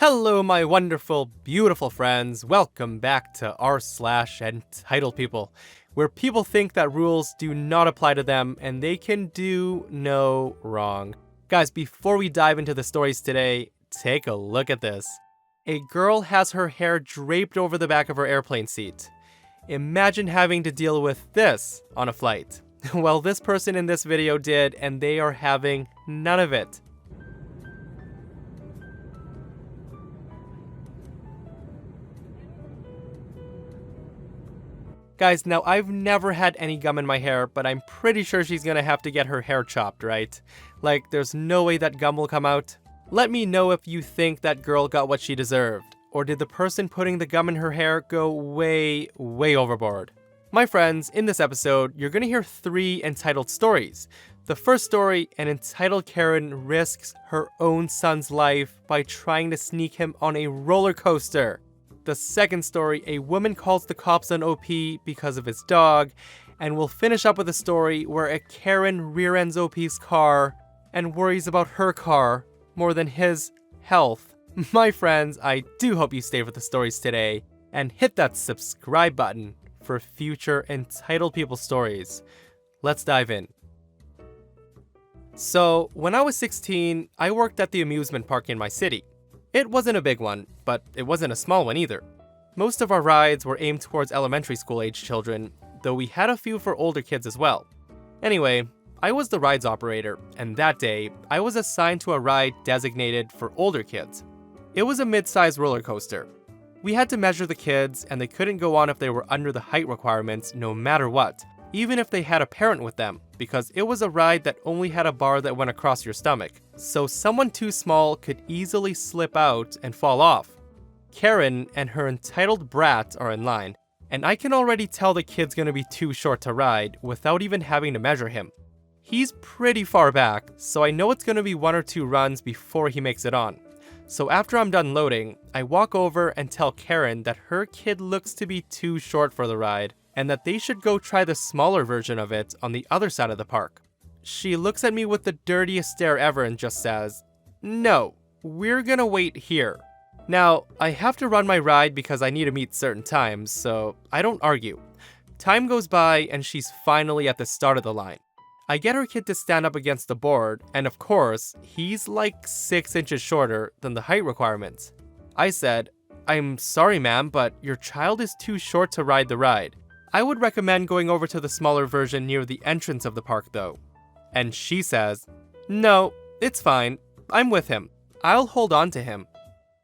Hello, my wonderful, beautiful friends. Welcome back to r/Entitled People, where people think that rules do not apply to them and they can do no wrong. Guys, before we dive into the stories today, take a look at this. A girl has her hair draped over the back of her airplane seat. Imagine having to deal with this on a flight. Well, this person in this video did, and they are having none of it. Guys, now I've never had any gum in my hair, but I'm pretty sure she's gonna have to get her hair chopped, right? Like, there's no way that gum will come out. Let me know if you think that girl got what she deserved, or did the person putting the gum in her hair go way overboard? My friends, in this episode, you're gonna hear 3 entitled stories. The first story, an entitled Karen risks her own son's life by trying to sneak him on a roller coaster. The second story, a woman calls the cops on OP because of his dog, and we'll finish up with a story where a Karen rear-ends OP's car and worries about her car more than his health. My friends, I do hope you stay for the stories today, and hit that subscribe button for future Entitled People stories. Let's dive in. So, when I was 16, I worked at the amusement park in my city. It wasn't a big one, but it wasn't a small one either. Most of our rides were aimed towards elementary school age children, though we had a few for older kids as well. Anyway, I was the rides operator, and that day, I was assigned to a ride designated for older kids. It was a mid-sized roller coaster. We had to measure the kids, and they couldn't go on if they were under the height requirements no matter what, even if they had a parent with them, because it was a ride that only had a bar that went across your stomach, so someone too small could easily slip out and fall off. Karen and her entitled brat are in line, and I can already tell the kid's gonna be too short to ride without even having to measure him. He's pretty far back, so I know it's gonna be 1 or 2 runs before he makes it on. So after I'm done loading, I walk over and tell Karen that her kid looks to be too short for the ride, and that they should go try the smaller version of it on the other side of the park. She looks at me with the dirtiest stare ever and just says, "No, we're gonna wait here." Now, I have to run my ride because I need to meet certain times, so I don't argue. Time goes by and she's finally at the start of the line. I get her kid to stand up against the board, and of course, he's like 6 inches shorter than the height requirements. I said, "I'm sorry ma'am, but your child is too short to ride the ride. I would recommend going over to the smaller version near the entrance of the park though." And she says, "No, it's fine. I'm with him. I'll hold on to him."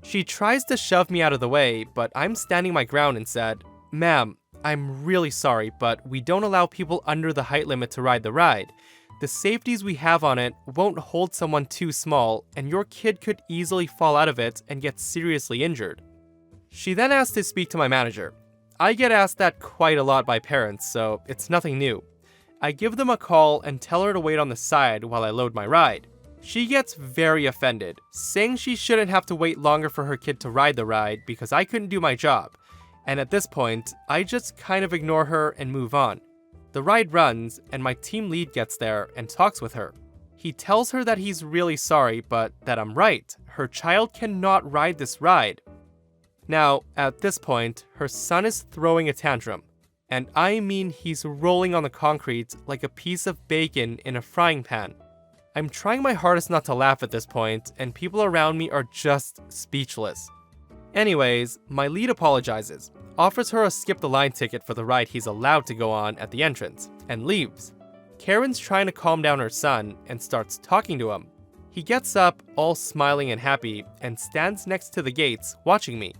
She tries to shove me out of the way, but I'm standing my ground and said, "Ma'am, I'm really sorry, but we don't allow people under the height limit to ride the ride. The safeties we have on it won't hold someone too small, and your kid could easily fall out of it and get seriously injured." She then asked to speak to my manager. I get asked that quite a lot by parents, so it's nothing new. I give them a call and tell her to wait on the side while I load my ride. She gets very offended, saying she shouldn't have to wait longer for her kid to ride the ride because I couldn't do my job. And at this point, I just kind of ignore her and move on. The ride runs, and my team lead gets there and talks with her. He tells her that he's really sorry, but that I'm right. Her child cannot ride this ride. Now, at this point, her son is throwing a tantrum. And I mean he's rolling on the concrete like a piece of bacon in a frying pan. I'm trying my hardest not to laugh at this point, and people around me are just speechless. Anyways, my lead apologizes, offers her a skip the line ticket for the ride he's allowed to go on at the entrance, and leaves. Karen's trying to calm down her son and starts talking to him. He gets up, all smiling and happy, and stands next to the gates, watching me.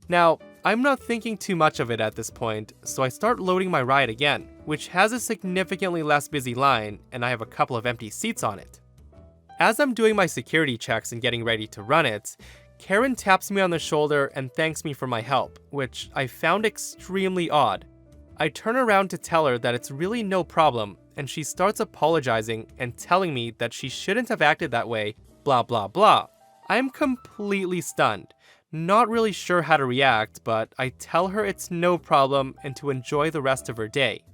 Now, I'm not thinking too much of it at this point, so I start loading my ride again, which has a significantly less busy line, and I have a couple of empty seats on it. As I'm doing my security checks and getting ready to run it, Karen taps me on the shoulder and thanks me for my help, which I found extremely odd. I turn around to tell her that it's really no problem, and she starts apologizing and telling me that she shouldn't have acted that way, blah blah blah. I'm completely stunned. Not really sure how to react, but I tell her it's no problem and to enjoy the rest of her day.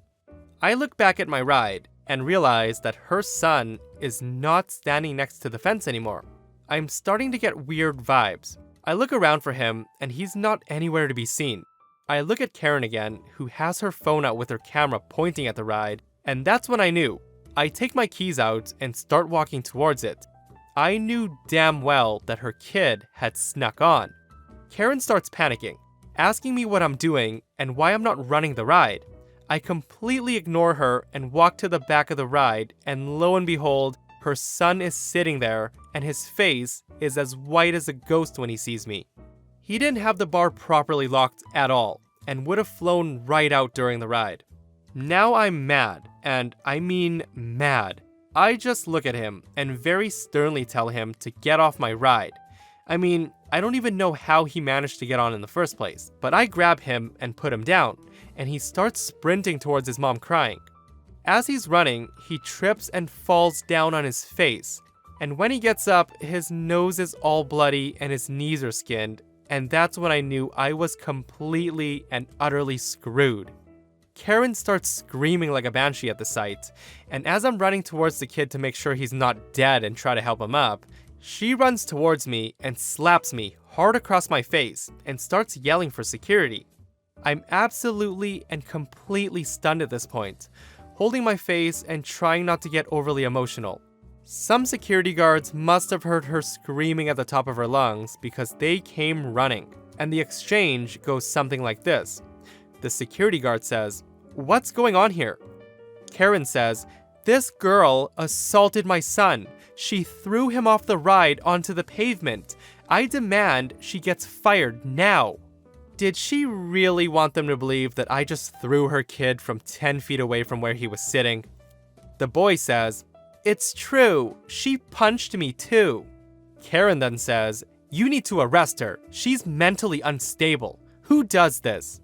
I look back at my ride and realize that her son is not standing next to the fence anymore. I'm starting to get weird vibes. I look around for him, and he's not anywhere to be seen. I look at Karen again, who has her phone out with her camera pointing at the ride, and that's when I knew. I take my keys out and start walking towards it. I knew damn well that her kid had snuck on. Karen starts panicking, asking me what I'm doing and why I'm not running the ride. I completely ignore her and walk to the back of the ride, and lo and behold, her son is sitting there, and his face is as white as a ghost when he sees me. He didn't have the bar properly locked at all, and would have flown right out during the ride. Now I'm mad, and I mean mad. I just look at him and very sternly tell him to get off my ride. I mean, I don't even know how he managed to get on in the first place, but I grab him and put him down, and he starts sprinting towards his mom crying. As he's running, he trips and falls down on his face, and when he gets up, his nose is all bloody and his knees are skinned, and that's when I knew I was completely and utterly screwed. Karen starts screaming like a banshee at the sight, and as I'm running towards the kid to make sure he's not dead and try to help him up, she runs towards me and slaps me hard across my face and starts yelling for security. I'm absolutely and completely stunned at this point, holding my face and trying not to get overly emotional. Some security guards must have heard her screaming at the top of her lungs because they came running, and the exchange goes something like this. The security guard says, "What's going on here?" Karen says, "This girl assaulted my son. She threw him off the ride onto the pavement. I demand she gets fired now." Did she really want them to believe that I just threw her kid from 10 feet away from where he was sitting? The boy says, "It's true. She punched me too." Karen then says, "You need to arrest her. She's mentally unstable. Who does this?"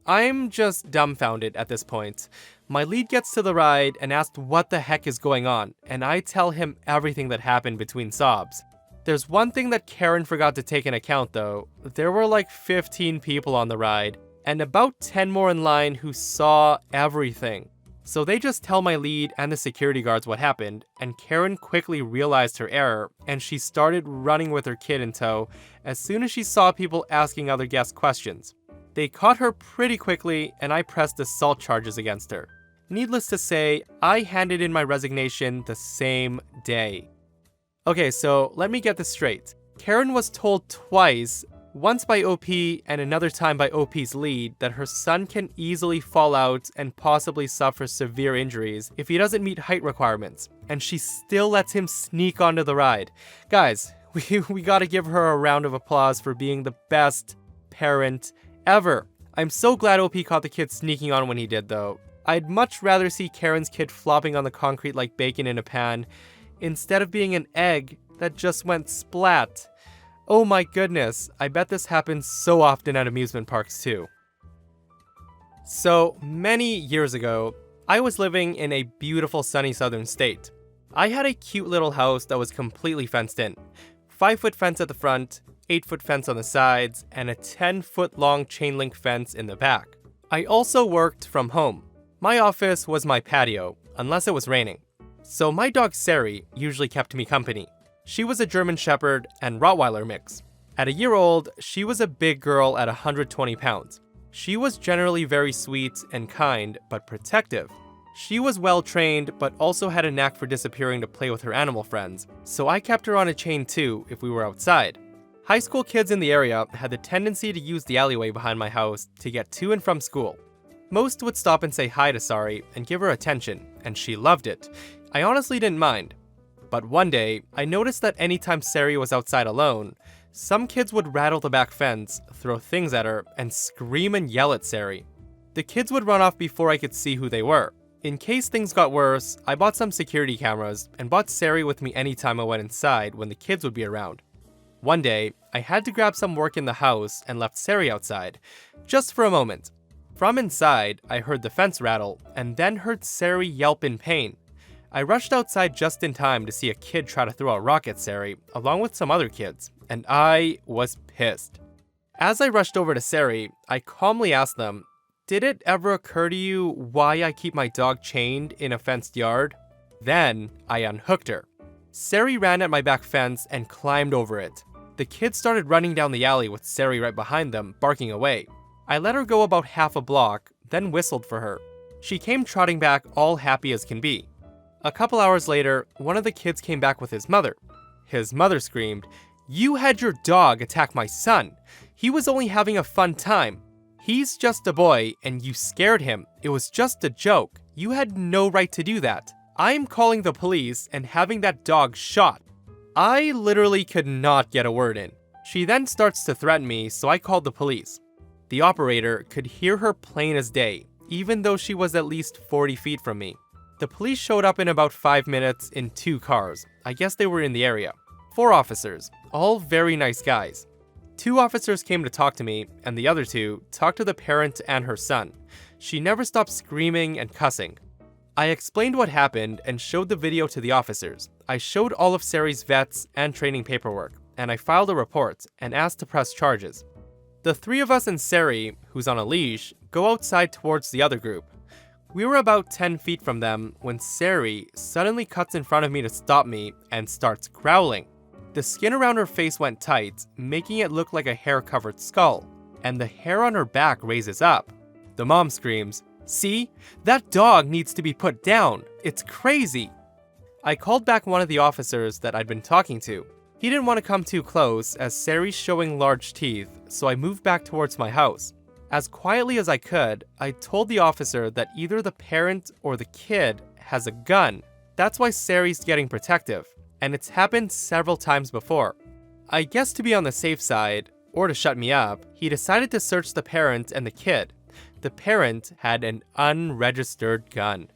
I'm just dumbfounded at this point. My lead gets to the ride and asks what the heck is going on, and I tell him everything that happened between sobs. There's one thing that Karen forgot to take into account though. There were like 15 people on the ride, and about 10 more in line who saw everything. So they just tell my lead and the security guards what happened, and Karen quickly realized her error, and she started running with her kid in tow as soon as she saw people asking other guests questions. They caught her pretty quickly, and I pressed assault charges against her. Needless to say, I handed in my resignation the same day. Okay, so let me get this straight. Karen was told twice, once by OP and another time by OP's lead, that her son can easily fall out and possibly suffer severe injuries if he doesn't meet height requirements, and she still lets him sneak onto the ride. Guys, we gotta give her a round of applause for being the best parent ever. I'm so glad OP caught the kid sneaking on when he did though. I'd much rather see Karen's kid flopping on the concrete like bacon in a pan, instead of being an egg that just went splat. Oh my goodness, I bet this happens so often at amusement parks too. So, many years ago, I was living in a beautiful sunny southern state. I had a cute little house that was completely fenced in. 5-foot fence at the front, 8-foot fence on the sides, and a 10-foot long chain link fence in the back. I also worked from home. My office was my patio, unless it was raining. So my dog Sari usually kept me company. She was a German Shepherd and Rottweiler mix. At a year old, she was a big girl at 120 pounds. She was generally very sweet and kind, but protective. She was well trained, but also had a knack for disappearing to play with her animal friends, so I kept her on a chain too if we were outside. High school kids in the area had the tendency to use the alleyway behind my house to get to and from school. Most would stop and say hi to Sari and give her attention, and she loved it. I honestly didn't mind. But one day, I noticed that anytime Sari was outside alone, some kids would rattle the back fence, throw things at her, and scream and yell at Sari. The kids would run off before I could see who they were. In case things got worse, I bought some security cameras and brought Sari with me anytime I went inside when the kids would be around. One day, I had to grab some work in the house and left Sari outside, just for a moment. From inside, I heard the fence rattle, and then heard Sari yelp in pain. I rushed outside just in time to see a kid try to throw a rock at Sari, along with some other kids, and I was pissed. As I rushed over to Sari, I calmly asked them, "Did it ever occur to you why I keep my dog chained in a fenced yard?" Then, I unhooked her. Sari ran at my back fence and climbed over it. The kids started running down the alley with Sari right behind them, barking away. I let her go about half a block, then whistled for her. She came trotting back all happy as can be. A couple hours later, one of the kids came back with his mother. His mother screamed, "You had your dog attack my son. He was only having a fun time. He's just a boy and you scared him. It was just a joke. You had no right to do that. I'm calling the police and having that dog shot." I literally could not get a word in. She then starts to threaten me, so I called the police. The operator could hear her plain as day, even though she was at least 40 feet from me. The police showed up in about 5 minutes in 2 cars. I guess they were in the area. 4 officers, all very nice guys. 2 officers came to talk to me, and the other 2 talked to the parent and her son. She never stopped screaming and cussing. I explained what happened and showed the video to the officers. I showed all of Sari's vets and training paperwork, and I filed a report and asked to press charges. The 3 of us and Sari, who's on a leash, go outside towards the other group. We were about 10 feet from them when Sari suddenly cuts in front of me to stop me and starts growling. The skin around her face went tight, making it look like a hair-covered skull, and the hair on her back raises up. The mom screams, "See? That dog needs to be put down. It's crazy." I called back one of the officers that I'd been talking to. He didn't want to come too close as Sari's showing large teeth, so I moved back towards my house. As quietly as I could, I told the officer that either the parent or the kid has a gun. That's why Sari's getting protective, and it's happened several times before. I guess to be on the safe side, or to shut me up, he decided to search the parent and the kid. The parent had an unregistered gun,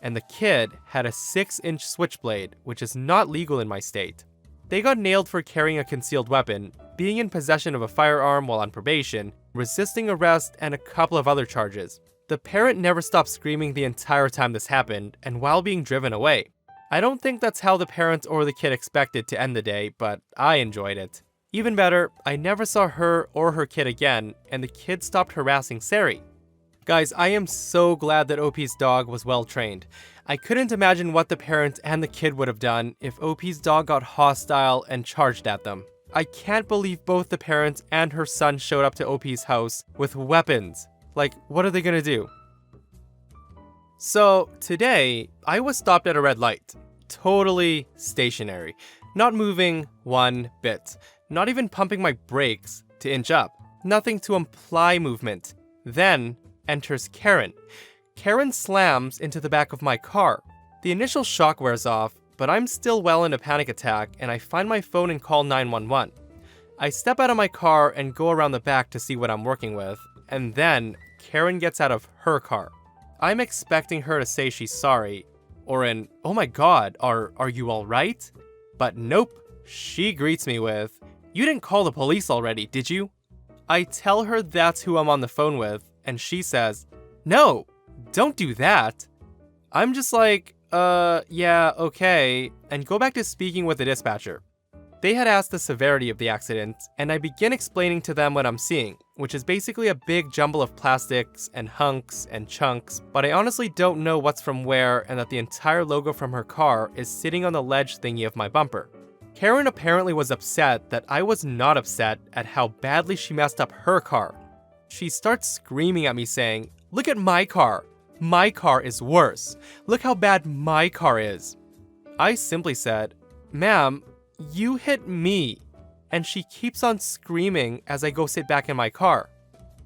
and the kid had a 6-inch switchblade, which is not legal in my state. They got nailed for carrying a concealed weapon, being in possession of a firearm while on probation, resisting arrest, and a couple of other charges. The parent never stopped screaming the entire time this happened, and while being driven away. I don't think that's how the parent or the kid expected to end the day, but I enjoyed it. Even better, I never saw her or her kid again, and the kid stopped harassing Sari. Guys, I am so glad that OP's dog was well trained. I couldn't imagine what the parent and the kid would have done if OP's dog got hostile and charged at them. I can't believe both the parent and her son showed up to OP's house with weapons. Like, what are they gonna do? So, today, I was stopped at a red light. Totally stationary. Not moving one bit. Not even pumping my brakes to inch up. Nothing to imply movement. Then enters Karen. Karen slams into the back of my car. The initial shock wears off, but I'm still well in a panic attack and I find my phone and call 911. I step out of my car and go around the back to see what I'm working with, and then Karen gets out of her car. I'm expecting her to say she's sorry, or an, "Oh my god, are you alright?" But nope, she greets me with, "You didn't call the police already, did you?" I tell her that's who I'm on the phone with, and she says, "No, don't do that." I'm just like, yeah, okay, and go back to speaking with the dispatcher. They had asked the severity of the accident, and I begin explaining to them what I'm seeing, which is basically a big jumble of plastics and hunks and chunks, but I honestly don't know what's from where and that the entire logo from her car is sitting on the ledge thingy of my bumper. Karen apparently was upset that I was not upset at how badly she messed up her car. She starts screaming at me saying, "Look at my car. My car is worse. Look how bad my car is." I simply said, "Ma'am, you hit me." And she keeps on screaming as I go sit back in my car.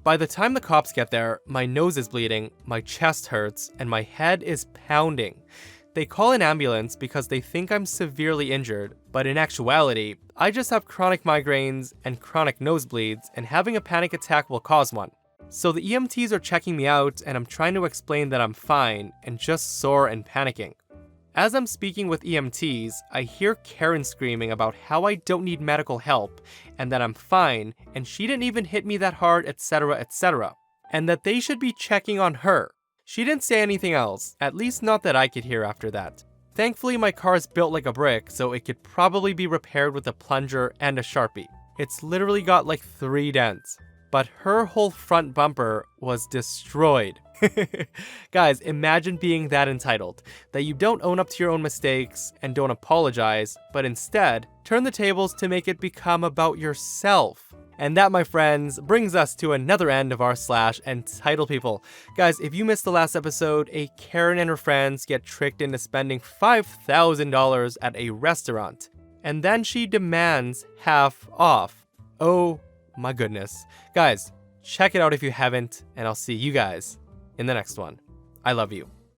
By the time the cops get there, my nose is bleeding, my chest hurts, and my head is pounding. They call an ambulance because they think I'm severely injured, but in actuality, I just have chronic migraines and chronic nosebleeds, and having a panic attack will cause one. So the EMTs are checking me out, and I'm trying to explain that I'm fine and just sore and panicking. As I'm speaking with EMTs, I hear Karen screaming about how I don't need medical help, and that I'm fine, and she didn't even hit me that hard, etc., etc., and that they should be checking on her. She didn't say anything else, at least not that I could hear after that. Thankfully, my car is built like a brick, so it could probably be repaired with a plunger and a Sharpie. It's literally got like 3 dents. But her whole front bumper was destroyed. Guys, imagine being that entitled, that you don't own up to your own mistakes and don't apologize, but instead turn the tables to make it become about yourself. And that, my friends, brings us to another end of our /entitled people. Guys, if you missed the last episode, a Karen and her friends get tricked into spending $5,000 at a restaurant, and then she demands half off. Oh my goodness. Guys, check it out if you haven't, and I'll see you guys in the next one. I love you.